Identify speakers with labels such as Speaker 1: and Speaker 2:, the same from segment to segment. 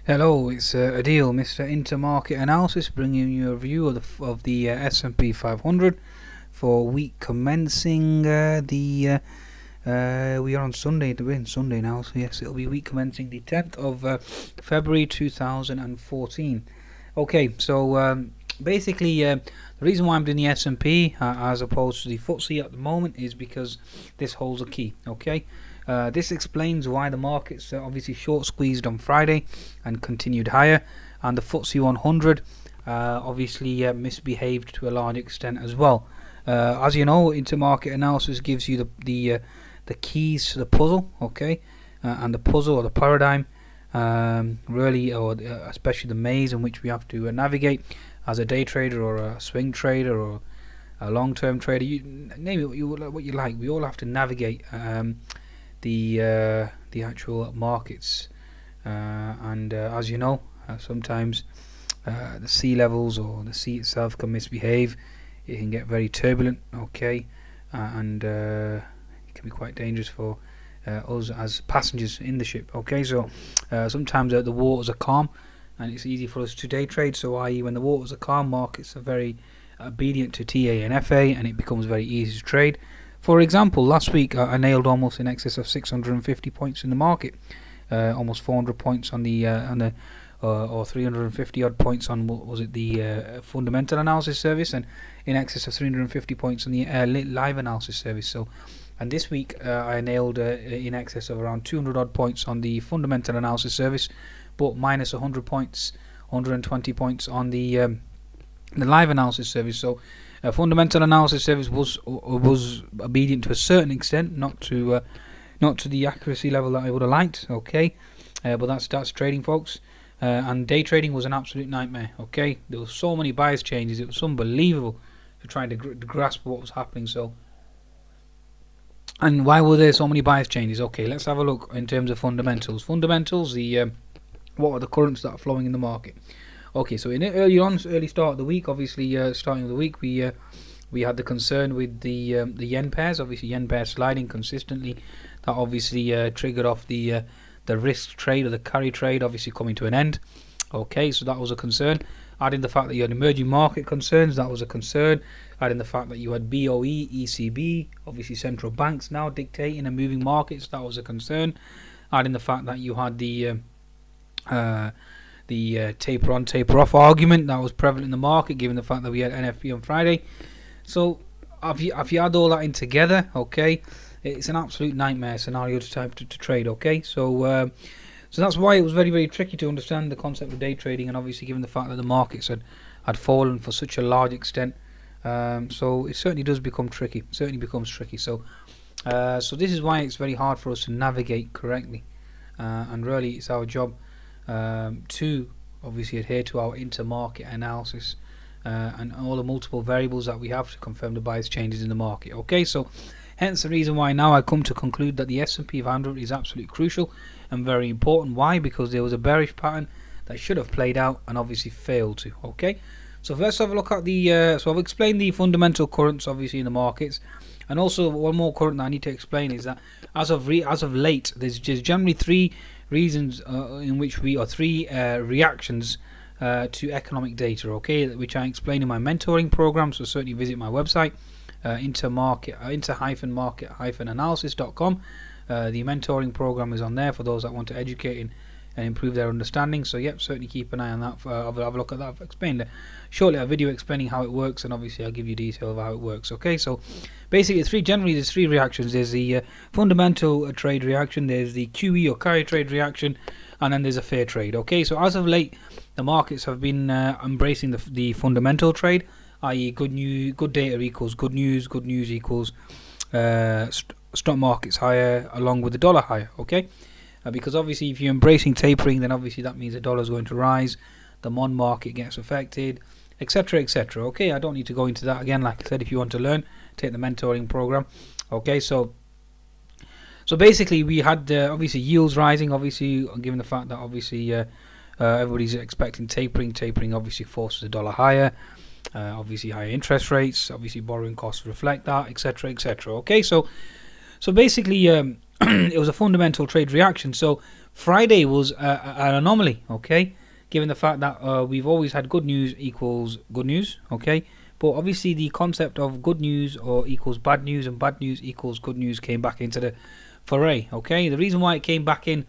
Speaker 1: Hello, it's Adil, Mr. Intermarket Analysis, bringing you a review of the S&P 500 for week commencing we are on Sunday. We're in Sunday now, so yes, it'll be week commencing the 10th of February 2014. Okay, so basically, the reason why I'm doing the S&P as opposed to the FTSE at the moment is because this holds a key. Okay. This explains why the markets are obviously short squeezed on Friday and continued higher, and the FTSE 100 obviously misbehaved to a large extent as well. As you know, intermarket analysis gives you the keys to the puzzle, okay, and the puzzle or the paradigm, really, or especially the maze in which we have to navigate as a day trader or a swing trader or a long-term trader. You name it what you like. We all have to navigate the actual markets, and as you know, sometimes the sea levels or the sea itself can misbehave. It can get very turbulent, okay, and it can be quite dangerous for us as passengers in the ship, okay. So sometimes the waters are calm and it's easy for us to day trade, so i.e. when the waters are calm, markets are very obedient to TA and FA, and it becomes very easy to trade. For example, last week I nailed almost in excess of 650 points in the market, almost 400 points on the or 350 odd points on, what was it, the fundamental analysis service, and in excess of 350 points on the live analysis service. So, and this week I nailed in excess of around 200 odd points on the fundamental analysis service, but minus 100 points, 120 points on the live analysis service. So fundamental analysis service was obedient to a certain extent, not to the accuracy level that I would have liked, okay, but that's trading, folks. And day trading was an absolute nightmare, okay. There were so many bias changes, it was unbelievable to try to grasp what was happening. So, and why were there so many bias changes? Okay, let's have a look in terms of fundamentals. The what are the currents that are flowing in the market? Okay, so in early start of the week, obviously starting of the week, we had the concern with the yen pairs. Obviously, yen pairs sliding consistently. That obviously triggered off the risk trade or the carry trade, obviously coming to an end. Okay, so that was a concern. Adding the fact that you had emerging market concerns, that was a concern. Adding the fact that you had BOE, ECB, obviously central banks now dictating and moving markets, that was a concern. Adding the fact that you had the taper on, taper off argument that was prevalent in the market, given the fact that we had NFP on Friday. So if you add all that in together, okay, it's an absolute nightmare scenario to trade, okay. So so that's why it was very, very tricky to understand the concept of day trading, and obviously given the fact that the markets had fallen for such a large extent, so it certainly does become tricky. It certainly becomes tricky. So so this is why it's very hard for us to navigate correctly, and really it's our job to obviously adhere to our intermarket analysis and all the multiple variables that we have to confirm the bias changes in the market. Okay, so hence the reason why now I come to conclude that the S&P 500 is absolutely crucial and very important. Why? Because there was a bearish pattern that should have played out and obviously failed to. Okay, so let's have a look at the so I've explained the fundamental currents obviously in the markets, and also one more current that I need to explain is that as of late, there's just generally three reasons in which three reactions to economic data, okay, which I explain in my mentoring program. So certainly visit my website, inter-market-analysis.com. The mentoring program is on there for those that want to educate and improve their understanding. So yep, certainly keep an eye on that. Have a look at that. I've explained shortly a video explaining how it works, and obviously I'll give you detail of how it works. Okay, so basically there's three reactions. There's the fundamental trade reaction, there's the QE or carry trade reaction, and then there's a fair trade. Okay, so as of late, the markets have been embracing the fundamental trade, i.e. good data equals good news equals stock markets higher along with the dollar higher. Okay, because obviously if you're embracing tapering, then obviously that means the dollar is going to rise, the MON market gets affected, etc, etc. Okay, I don't need to go into that again. Like I said, if you want to learn, take the mentoring program. Okay, so basically we had obviously yields rising, obviously given the fact that obviously everybody's expecting tapering obviously forces the dollar higher, obviously higher interest rates, obviously borrowing costs reflect that, etc, etc. Okay, so basically it was a fundamental trade reaction. So Friday was an anomaly, okay, given the fact that we've always had good news equals good news, okay, but obviously the concept of good news or equals bad news and bad news equals good news came back into the foray, okay. The reason why it came back in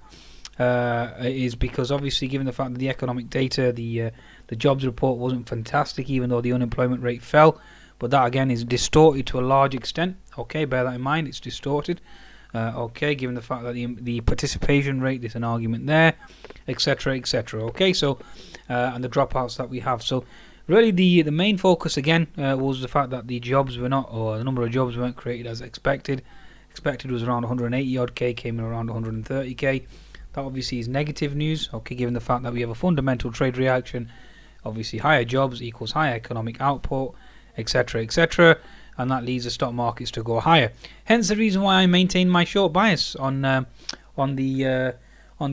Speaker 1: is because obviously given the fact that the economic data, the jobs report wasn't fantastic, even though the unemployment rate fell, but that again is distorted to a large extent, okay, bear that in mind, it's distorted. Okay, given the fact that the participation rate, there's an argument there, etc., etc. Okay, so and the dropouts that we have. So really, the main focus again was the fact that the jobs were not, or the number of jobs weren't created as expected. Expected was around 180 odd k, came in around 130k. That obviously is negative news. Okay, given the fact that we have a fundamental trade reaction, obviously higher jobs equals higher economic output, etc., etc. And that leads the stock markets to go higher. Hence the reason why I maintain my short bias on the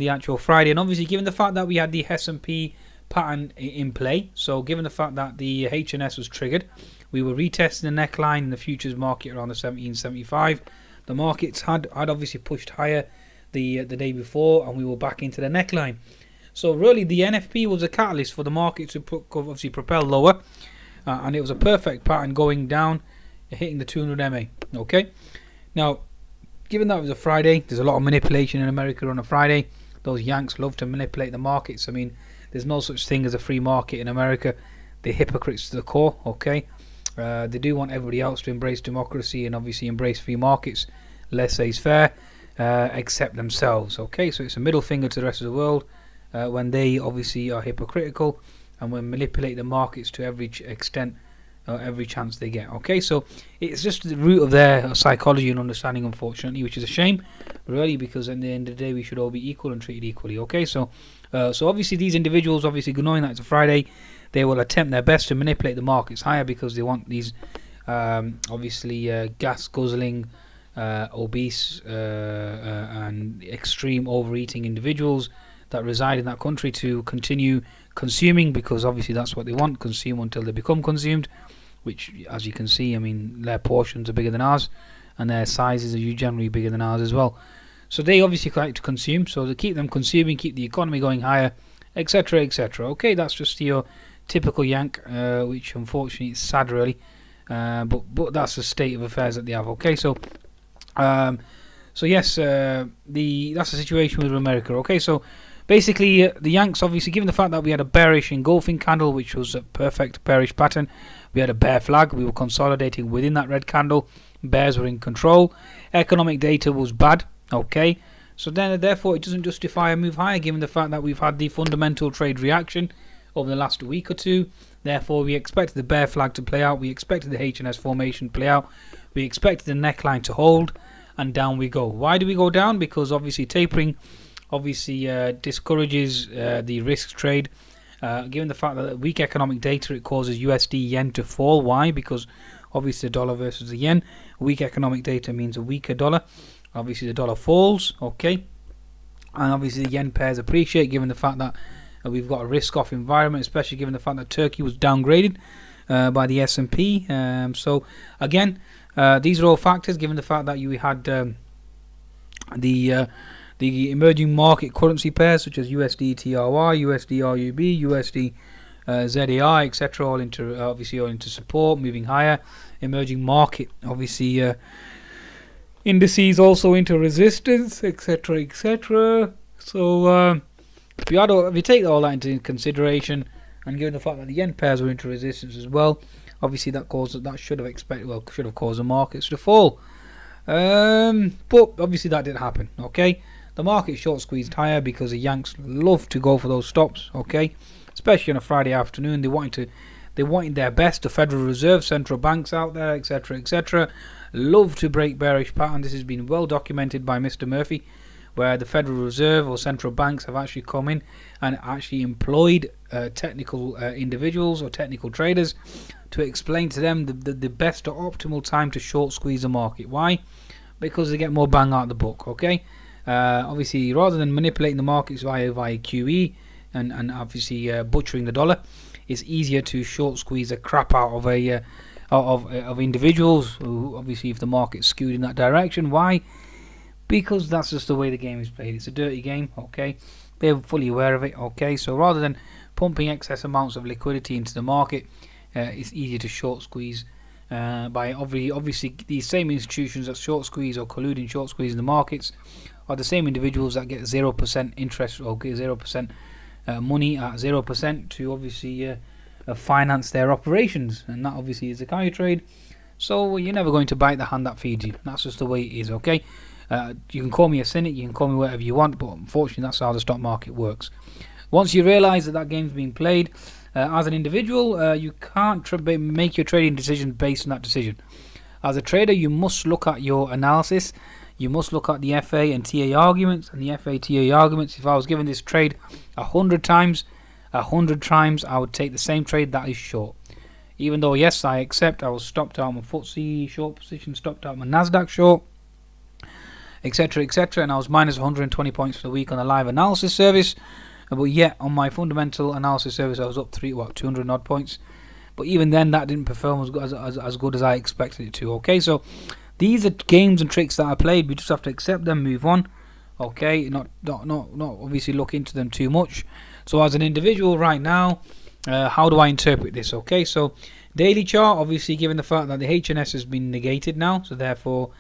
Speaker 1: actual Friday. And obviously, given the fact that we had the S&P pattern in play, so given the fact that the HNS was triggered, we were retesting the neckline in the futures market around the 1775. The markets had obviously pushed higher the day before, and we were back into the neckline. So really, the NFP was a catalyst for the market to obviously propel lower, and it was a perfect pattern going down, hitting the 200 MA. Okay, now given that it was a Friday, there's a lot of manipulation in America on a Friday. Those Yanks love to manipulate the markets. I mean, there's no such thing as a free market in America. They're hypocrites to the core. Okay, they do want everybody else to embrace democracy and obviously embrace free markets. Less is fair, except themselves. Okay, so it's a middle finger to the rest of the world when they obviously are hypocritical and will manipulate the markets to every extent. Every chance they get. Okay, so it's just the root of their psychology and understanding, unfortunately, which is a shame, really, because at the end of the day we should all be equal and treated equally. Okay, so obviously these individuals, obviously knowing that it's a Friday, they will attempt their best to manipulate the markets higher because they want these obviously gas guzzling, obese and extreme overeating individuals that reside in that country to continue consuming, because obviously that's what they want, consume until they become consumed, which, as you can see, I mean, their portions are bigger than ours and their sizes are generally bigger than ours as well. So they obviously like to consume, so to keep them consuming, keep the economy going higher, etc., etc. Okay, that's just your typical Yank, which unfortunately is sad, really, but that's the state of affairs that they have. Okay, so yes, that's the situation with America. Okay, so basically, the Yanks, obviously, given the fact that we had a bearish engulfing candle, which was a perfect bearish pattern, we had a bear flag, we were consolidating within that red candle, bears were in control, economic data was bad, okay, so then therefore it doesn't justify a move higher, given the fact that we've had the fundamental trade reaction over the last week or two. Therefore, we expected the bear flag to play out, we expected the HNS formation to play out, we expected the neckline to hold, and down we go. Why do we go down? Because obviously tapering obviously discourages the risk trade. Given the fact that weak economic data, it causes USD yen to fall. Why? Because obviously the dollar versus the yen. Weak economic data means a weaker dollar. Obviously the dollar falls, okay, and obviously the yen pairs appreciate, given the fact that we've got a risk-off environment, especially given the fact that Turkey was downgraded by the S&P. So again, these are all factors, given the fact that you had the emerging market currency pairs such as USD TRY, USD RUB, USD ZAR, etc., all into support, moving higher. Emerging market, obviously, indices also into resistance, etc., etc. So if you take all that into consideration, and given the fact that the yen pairs were into resistance as well, obviously that should have caused the markets to fall. But obviously that didn't happen. Okay, the market short squeezed higher because the Yanks love to go for those stops. Okay, especially on a Friday afternoon, they wanted their best. The Federal Reserve, central banks out there, etc., etc., love to break bearish pattern. This has been well documented by Mr. Murphy, where the Federal Reserve or central banks have actually come in and actually employed technical individuals or technical traders to explain to them the best or optimal time to short squeeze the market. Why? Because they get more bang out of the book. Okay, obviously, rather than manipulating the markets via QE and obviously butchering the dollar, it's easier to short squeeze the crap out of of individuals who, obviously, if the market's skewed in that direction. Why? because that's just the way the game is played. It's a dirty game, okay? They're fully aware of it, okay? So rather than pumping excess amounts of liquidity into the market, it's easier to short squeeze by obviously these same institutions that short squeeze or collude in short squeeze in the markets are the same individuals that get 0% interest or get 0% money at 0% to obviously finance their operations, and that obviously is a carry trade. So you're never going to bite the hand that feeds you. That's just the way it is, okay? You can call me a cynic, you can call me whatever you want, but unfortunately that's how the stock market works. Once you realise that game's being played, as an individual, you can't make your trading decisions based on that decision. As a trader, you must look at your analysis. You must look at the FA and TA arguments, and the FA TA arguments. If I was given this trade 100 times, I would take the same trade that is short. Even though, yes, I accept I was stopped out my FTSE short position, stopped out my Nasdaq short, etc., etc., and I was minus 120 points for the week on the live analysis service. But yet, on my fundamental analysis service, I was up 200 odd points. But even then, that didn't perform as good as I expected it to. Okay, so these are games and tricks that I played. We just have to accept them, move on. Okay, not obviously look into them too much. So as an individual right now, how do I interpret this? Okay, so daily chart, obviously given the fact that the HNS has been negated now, so therefore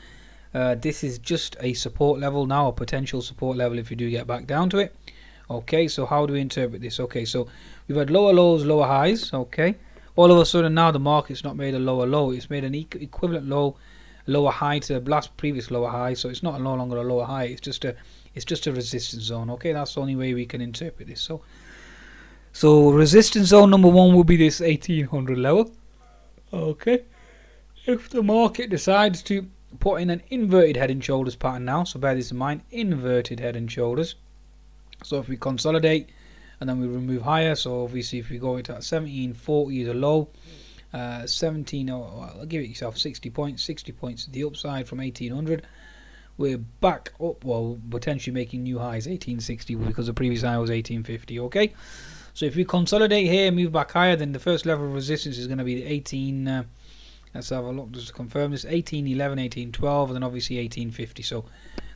Speaker 1: this is just a support level now, a potential support level if you do get back down to it. Okay, so how do we interpret this? Okay, so we've had lower lows, lower highs. Okay, all of a sudden now the market's not made a lower low, it's made an equivalent lower high to the previous lower high. So it's not no longer a lower high, it's just a resistance zone. Okay, that's the only way we can interpret this. So resistance zone number one will be this 1800 level. Okay, if the market decides to put in an inverted head and shoulders pattern now, so bear this in mind, inverted head and shoulders. So if we consolidate and then we remove higher, so obviously if we go into 1740 is a low, 17, I'll give it yourself 60 points to the upside from 1800. We're back up, well, potentially making new highs 1860 because the previous high was 1850. Okay, so if we consolidate here, move back higher, then the first level of resistance is going to be the 18. Let's have a look just to confirm this: 1811, 1812, and then obviously 1850. So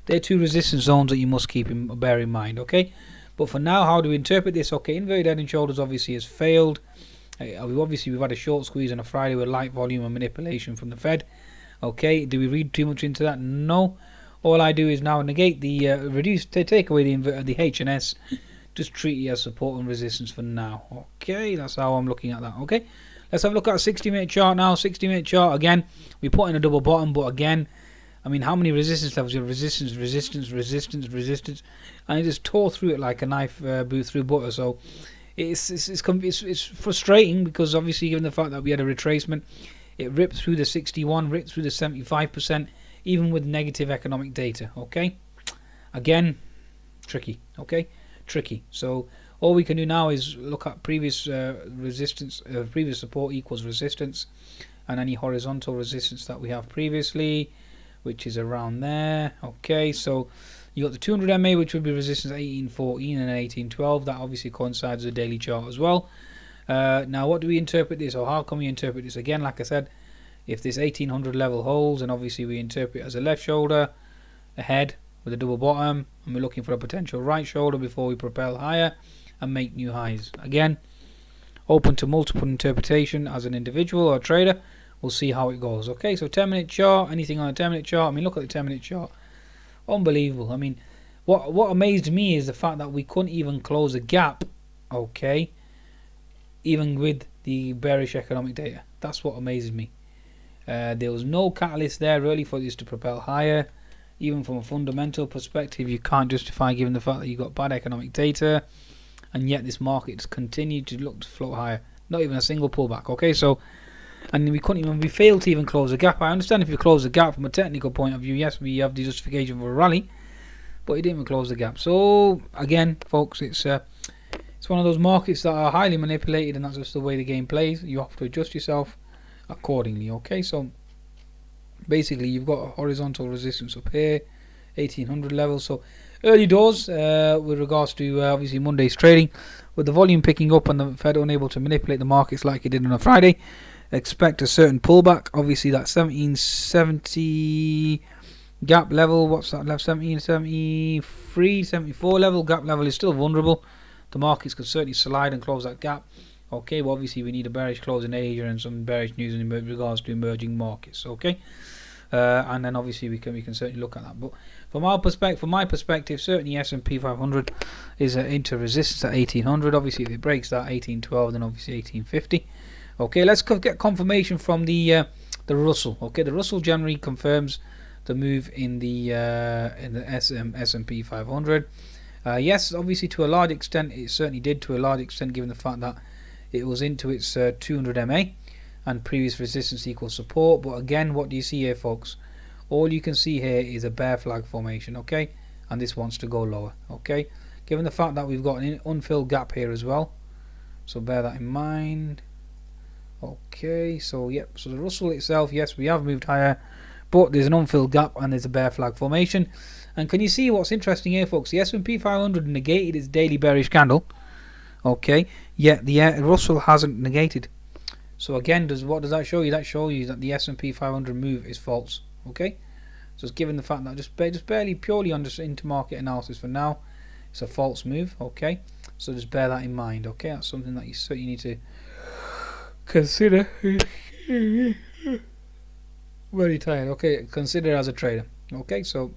Speaker 1: they're two resistance zones that you must bear in mind. Okay, but for now, how do we interpret this? Okay, inverted head and shoulders obviously has failed. We've had a short squeeze on a Friday with light volume and manipulation from the Fed. Okay, do we read too much into that? No. All I do is now negate the take away the HNS, just treat it as support and resistance for now. Okay, that's how I'm looking at that. Okay, let's have a look at a 60-minute chart now. 60-minute chart again. We put in a double bottom, but again, I mean, how many resistance levels? You have resistance, and it just tore through it like a knife through butter. So it's frustrating because obviously, given the fact that we had a retracement, it ripped through the 61, ripped through the 75%, even with negative economic data. Okay, again, tricky. Okay, tricky. So all we can do now is look at previous resistance, previous support equals resistance, and any horizontal resistance that we have previously, which is around there. Okay, so you got the 200 MA, which would be resistance 1814 and 1812. That obviously coincides with the daily chart as well. Now, what do we interpret this, or how can we interpret this? Again, like I said, if this 1800 level holds, and obviously we interpret it as a left shoulder, a head with a double bottom, and we're looking for a potential right shoulder before we propel higher and make new highs. Again, open to multiple interpretation as an individual or trader. We'll see how it goes. Okay, so 10-minute chart, anything on a 10-minute chart? I mean, look at the 10-minute chart. Unbelievable. I mean, what amazed me is the fact that we couldn't even close a gap, okay, even with the bearish economic data. That's what amazes me. There was no catalyst there really for this to propel higher. Even from a fundamental perspective, you can't justify given the fact that you got bad economic data, and yet this market's continued to look to float higher. Not even a single pullback. Okay, so, and we failed to even close the gap. I understand if you close the gap from a technical point of view, yes, we have the justification for a rally, but it didn't even close the gap. So again, folks, it's one of those markets that are highly manipulated, and that's just the way the game plays. You have to adjust yourself accordingly. Okay, so basically you've got a horizontal resistance up here, 1800 level. So early doors with regards to obviously Monday's trading, with the volume picking up and the Fed unable to manipulate the markets like it did on a Friday, expect a certain pullback. Obviously that 1770 Gap level, what's that left? 70, 73, 74 level. Gap level is still vulnerable. The markets could certainly slide and close that gap. Okay, well obviously we need a bearish close in Asia and some bearish news in regards to emerging markets. Okay, and then obviously we can certainly look at that. But from my perspective, certainly S&P 500 is into resistance at 1800. Obviously, if it breaks that 1812, then obviously 1850. Okay, let's get confirmation from the Russell. Okay, the Russell generally confirms the move in the S&P 500. Yes, obviously to a large extent it certainly did, to a large extent, given the fact that it was into its 200 MA and previous resistance equals support. But again, what do you see here, folks? All you can see here is a bear flag formation. Okay, and this wants to go lower. Okay, given the fact that we've got an unfilled gap here as well, so bear that in mind. Okay, so yep, so the Russell itself, yes, we have moved higher, but there's an unfilled gap and there's a bear flag formation. And can you see what's interesting here, folks? The S&P 500 negated its daily bearish candle. Okay, yet the Russell hasn't negated. So again, what does that show you? That shows you that the S&P 500 move is false. Okay, so it's given the fact that just barely purely on just intermarket analysis for now, it's a false move. Okay, so just bear that in mind. Okay, that's something that you certainly need to consider. Very tired. Okay, consider as a trader. Okay, so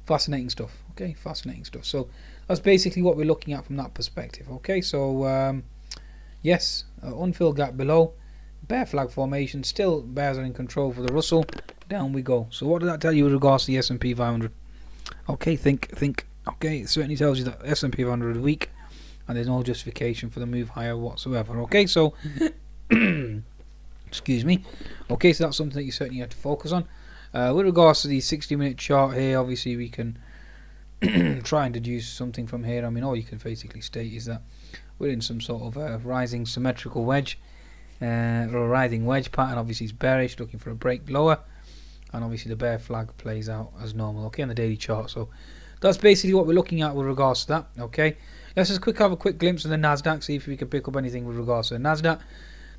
Speaker 1: fascinating stuff. Okay, fascinating stuff. So that's basically what we're looking at from that perspective. Okay, so yes, unfilled gap below, bear flag formation, still bears are in control for the Russell. Down we go. So what does that tell you with regards to the S&P 500? Okay, think. Okay, it certainly tells you that S&P 500 is weak and there's no justification for the move higher whatsoever. Okay, so excuse me. Okay, so that's something that you certainly have to focus on. With regards to the 60-minute chart here, obviously we can try and deduce something from here. I mean, all you can basically state is that we're in some sort of rising symmetrical wedge, or a rising wedge pattern. Obviously it's bearish, looking for a break lower, and obviously the bear flag plays out as normal. Okay, on the daily chart. So that's basically what we're looking at with regards to that. Okay, let's just have a quick glimpse of the Nasdaq, see if we can pick up anything with regards to the Nasdaq.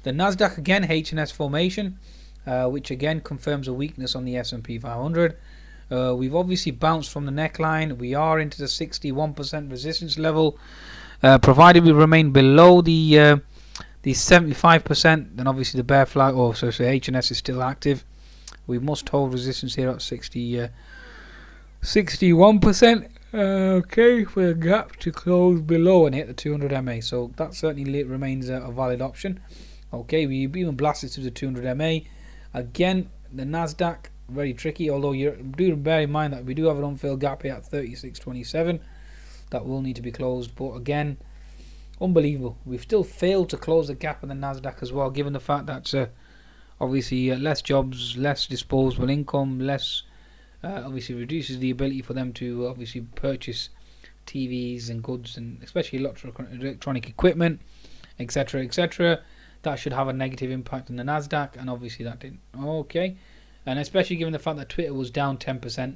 Speaker 1: The Nasdaq again, H&S formation, which again confirms a weakness on the S&P 500. We've obviously bounced from the neckline. We are into the 61% resistance level. Provided we remain below the 75%, then obviously the bear flag, or so say H&S is still active. We must hold resistance here at 61%. Okay, for a gap to close below and hit the 200 MA. So that certainly remains a valid option. Okay, we even blasted to the 200 MA. Again, the Nasdaq, very tricky, although you do bear in mind that we do have an unfilled gap here at 36.27 that will need to be closed. But again, unbelievable, we've still failed to close the gap on the Nasdaq as well, given the fact that obviously less jobs, less disposable income, less obviously reduces the ability for them to obviously purchase TVs and goods, and especially electronic equipment, etc, etc. That should have a negative impact on the Nasdaq, and obviously that didn't. Okay, and especially given the fact that Twitter was down 10%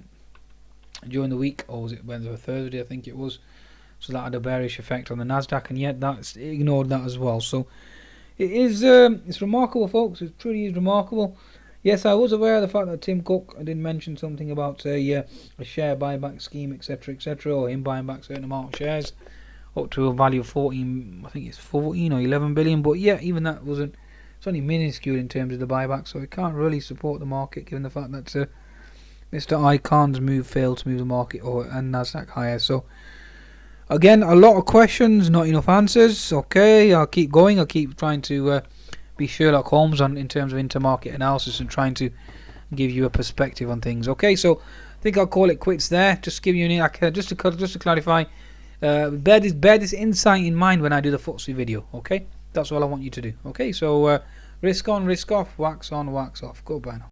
Speaker 1: during the week, or was it Wednesday or Thursday, I think it was. So that had a bearish effect on the Nasdaq, and yet that's ignored that as well. So it is it's remarkable, folks. It truly is remarkable. Yes, I was aware of the fact that Tim Cook, I did mention something about a share buyback scheme, etc, etc, or him buying back a certain amount of shares up to a value of 14, I think it's 14 or 11 billion. But yeah, even that wasn't, it's only minuscule in terms of the buyback, so it can't really support the market, given the fact that Mr. Icon's move failed to move the market and Nasdaq higher. So again, a lot of questions, not enough answers. Okay, I'll keep going. I'll keep trying to be Sherlock Holmes in terms of intermarket analysis and trying to give you a perspective on things. Okay, so I think I'll call it quits there. Just give you an just to clarify. Bear this insight in mind when I do the FTSE video. Okay, that's all I want you to do. Okay, so risk on, risk off, wax on, wax off. Goodbye now.